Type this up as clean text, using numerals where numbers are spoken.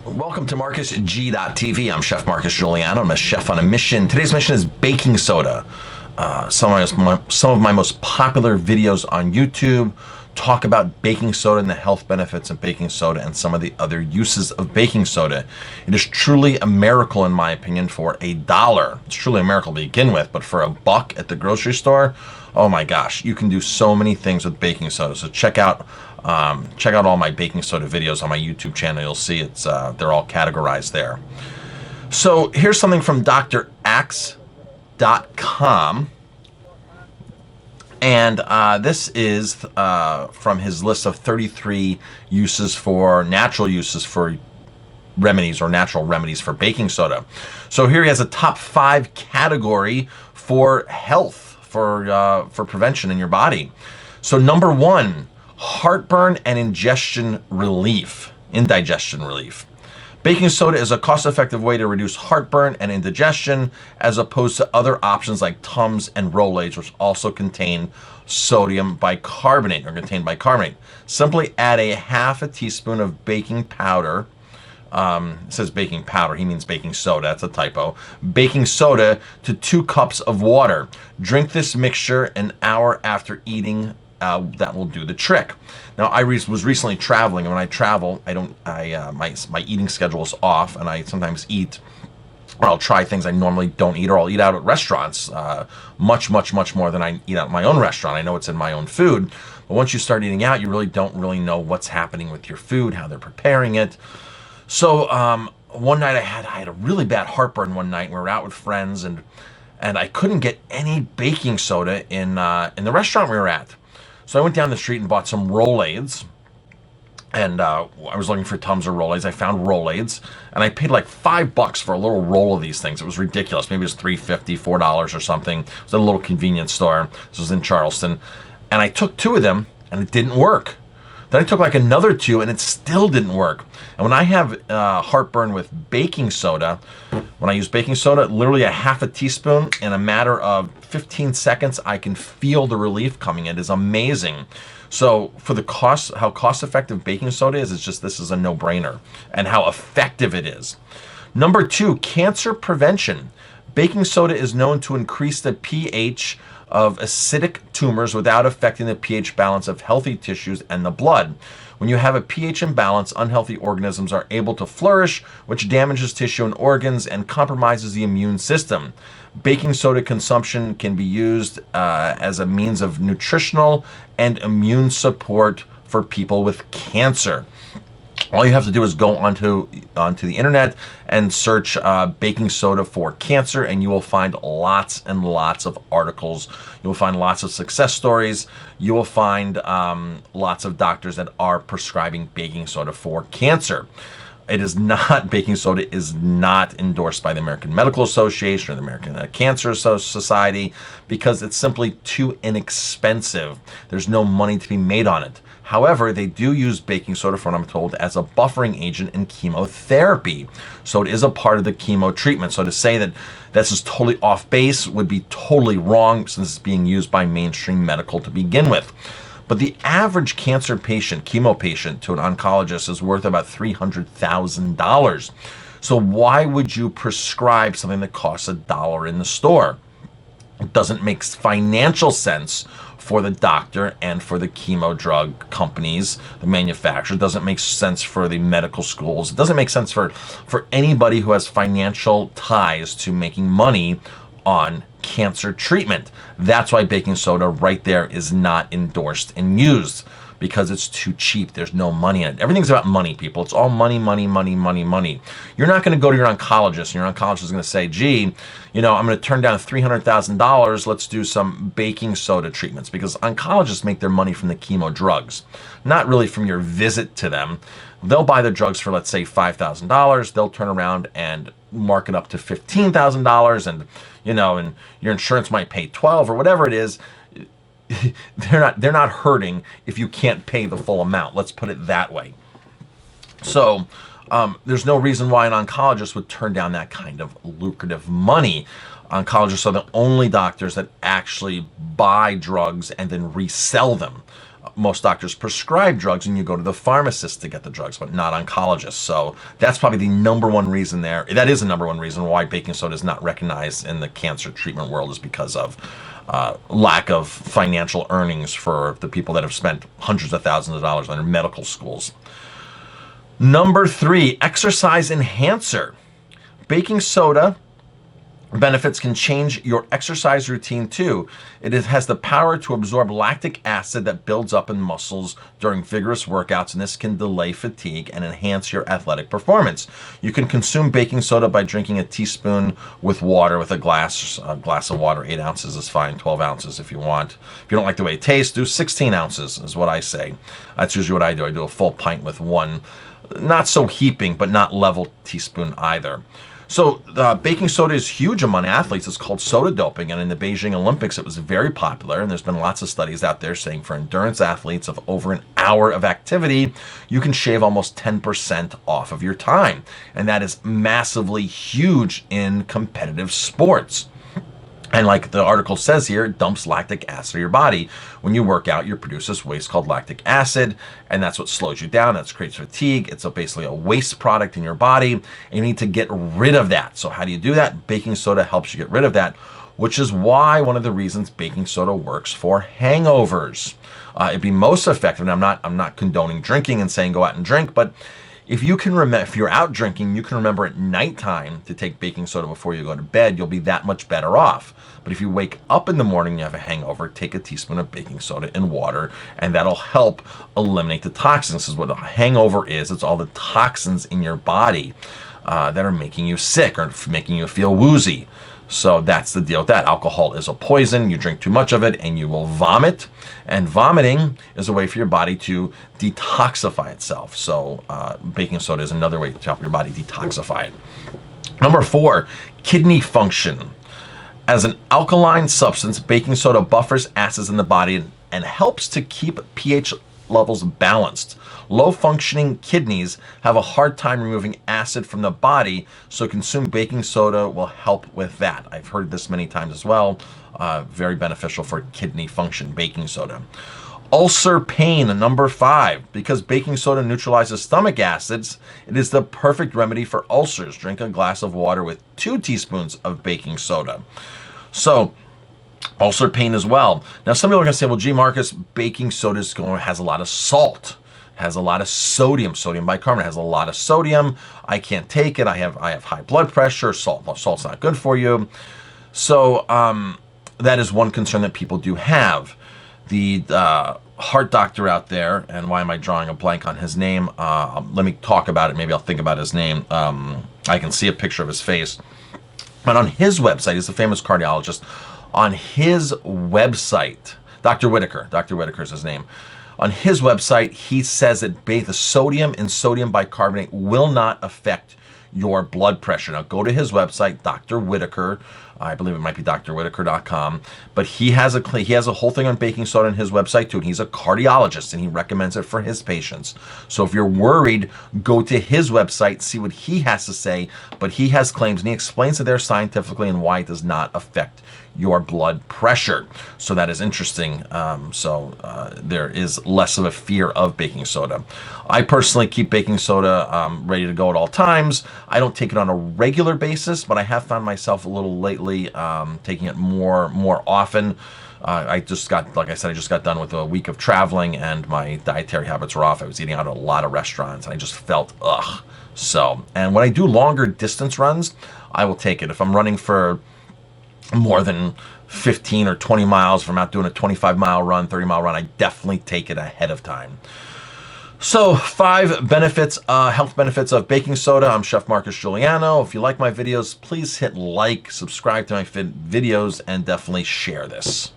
Welcome to MarcusG.tv. I'm Chef Marcus Guiliano. I'm a chef on a mission. Today's mission is baking soda. Some of my most popular videos on YouTube talk about baking soda and the health benefits of baking soda and some of the other uses of baking soda. It is truly a miracle, in my opinion, for $1. It's truly a miracle to begin with, but for $1 at the grocery store, oh my gosh, you can do so many things with baking soda. So check out all my baking soda videos on my YouTube channel. You'll see they're all categorized there. So here's something from drax.com. And this is from his list of 33 natural uses for remedies or natural remedies for baking soda. So here he has a top 5 category for health, for prevention in your body. So number 1, heartburn and indigestion relief. Baking soda is a cost-effective way to reduce heartburn and indigestion, as opposed to other options like Tums and Rolaids, which also contain sodium bicarbonate or contain bicarbonate. Simply add a half a teaspoon of baking powder. It says baking powder, he means baking soda, that's a typo. Baking soda to 2 cups of water. Drink this mixture an hour after eating. That will do the trick. Now, I was recently traveling, and when I travel, my eating schedule is off, and I sometimes eat, or I'll try things I normally don't eat, or I'll eat out at restaurants much more than I eat out at my own restaurant. I know it's in my own food, but once you start eating out, you really don't know what's happening with your food, how they're preparing it. So one night I had a really bad heartburn one night. We were out with friends, and I couldn't get any baking soda in the restaurant we were at. So I went down the street and bought some Rolaids, and I was looking for Tums or Rolaids. I found Rolaids, and I paid like $5 for a little roll of these things. It was ridiculous. Maybe it was $3.50, $4 or something. It was at a little convenience store. This was in Charleston, and I took 2 of them, and it didn't work. Then I took like another 2, and it still didn't work. And when I have heartburn with baking soda, when I use baking soda, literally a half a teaspoon, in a matter of 15 seconds, I can feel the relief coming. It is amazing. So for the cost, how cost-effective baking soda is, this is a no-brainer, and how effective it is. Number 2, cancer prevention. Baking soda is known to increase the pH of acidic tumors without affecting the pH balance of healthy tissues and the blood. When you have a pH imbalance, unhealthy organisms are able to flourish, which damages tissue and organs and compromises the immune system. Baking soda consumption can be used as a means of nutritional and immune support for people with cancer. All you have to do is go onto the internet and search baking soda for cancer, and you will find lots and lots of articles. You will find lots of success stories. You will find lots of doctors that are prescribing baking soda for cancer. Baking soda is not endorsed by the American Medical Association or the American Cancer Society, because it's simply too inexpensive. There's no money to be made on it. However, they do use baking soda, from what I'm told, as a buffering agent in chemotherapy. So it is a part of the chemo treatment. So to say that this is totally off base would be totally wrong, since it's being used by mainstream medical to begin with. But the average cancer patient, chemo patient, to an oncologist is worth about $300,000. So why would you prescribe something that costs $1 in the store? It doesn't make financial sense for the doctor and for the chemo drug companies, the manufacturer. It doesn't make sense for the medical schools. It doesn't make sense for anybody who has financial ties to making money on cancer treatment. That's why baking soda right there is not endorsed and used, because it's too cheap. There's no money in it. Everything's about money, people. It's all money, money, money, money, money. You're not going to go to your oncologist, and your oncologist is going to say, gee, I'm going to turn down $300,000. Let's do some baking soda treatments, because oncologists make their money from the chemo drugs, not really from your visit to them. They'll buy the drugs for, let's say, $5,000. They'll turn around and mark it up to $15,000, and and your insurance might pay $12,000 or whatever it is. They're not hurting if you can't pay the full amount. Let's put it that way. So there's no reason why an oncologist would turn down that kind of lucrative money. Oncologists are the only doctors that actually buy drugs and then resell them. most doctors prescribe drugs, and you go to the pharmacist to get the drugs, but not oncologists. So that's probably the number one reason there. That is the number one reason why baking soda is not recognized in the cancer treatment world, is because of lack of financial earnings for the people that have spent hundreds of thousands of dollars on their medical schools. Number 3, exercise enhancer. Baking soda benefits can change your exercise routine too. It has the power to absorb lactic acid that builds up in muscles during vigorous workouts, and this can delay fatigue and enhance your athletic performance. You can consume baking soda by drinking a teaspoon with water, with a glass of water. 8 ounces is fine, 12 ounces if you want. If you don't like the way it tastes, do 16 ounces is what I say. That's usually what I do. I do a full pint with one, not so heaping, but not level teaspoon either. So baking soda is huge among athletes. It's called soda doping, and in the Beijing Olympics it was very popular, and there's been lots of studies out there saying for endurance athletes of over an hour of activity, you can shave almost 10% off of your time, and that is massively huge in competitive sports. And like the article says here, it dumps lactic acid in your body. When you work out, you produce this waste called lactic acid, and that's what slows you down. That creates fatigue. It's basically a waste product in your body, and you need to get rid of that. So how do you do that? Baking soda helps you get rid of that, which is why one of the reasons baking soda works for hangovers. It'd be most effective, and I'm not condoning drinking and saying go out and drink, but if you can remember, if you're out drinking, you can remember at nighttime to take baking soda before you go to bed, you'll be that much better off. But if you wake up in the morning and you have a hangover, take a teaspoon of baking soda in water, and that'll help eliminate the toxins. This is what a hangover is. It's all the toxins in your body that are making you sick or making you feel woozy. So that's the deal with that. Alcohol is a poison. You drink too much of it and you will vomit. And vomiting is a way for your body to detoxify itself. So baking soda is another way to help your body detoxify it. Number 4, kidney function. As an alkaline substance, baking soda buffers acids in the body and helps to keep pH levels balanced. Low-functioning kidneys have a hard time removing acid from the body, so consuming baking soda will help with that. I've heard this many times as well. Very beneficial for kidney function, baking soda. Ulcer pain, number 5. Because baking soda neutralizes stomach acids, it is the perfect remedy for ulcers. Drink a glass of water with 2 teaspoons of baking soda. So, ulcer pain as well. Now, some people are going to say, well, gee, Marcus, baking soda has a lot of salt, has a lot of sodium. Sodium bicarbonate has a lot of sodium. I can't take it. I have high blood pressure. Salt's not good for you. So that is one concern that people do have. The heart doctor out there, and why am I drawing a blank on his name? Let me talk about it. Maybe I'll think about his name. I can see a picture of his face. But on his website, he's a famous cardiologist. On his website, Dr. Whitaker is his name. On his website, he says that the sodium in sodium bicarbonate will not affect your blood pressure. Now go to his website, Dr. Whitaker. I believe it might be drwhitaker.com, but he has a whole thing on baking soda on his website too, and he's a cardiologist and he recommends it for his patients. So if you're worried, go to his website, see what he has to say, but he has claims and he explains it there scientifically and why it does not affect your blood pressure. So that is interesting. There is less of a fear of baking soda. I personally keep baking soda ready to go at all times. I don't take it on a regular basis, but I have found myself a little lately taking it more often. I just got done with a week of traveling and my dietary habits were off. I was eating out at a lot of restaurants and I just felt ugh. So, and when I do longer distance runs, I will take it. If I'm running for more than 15 or 20 miles, if I'm out doing a 25-mile run, 30-mile run, I definitely take it ahead of time. So 5 benefits, health benefits of baking soda. I'm Chef Marcus Guiliano. If you like my videos, please hit like, subscribe to my videos, and definitely share this.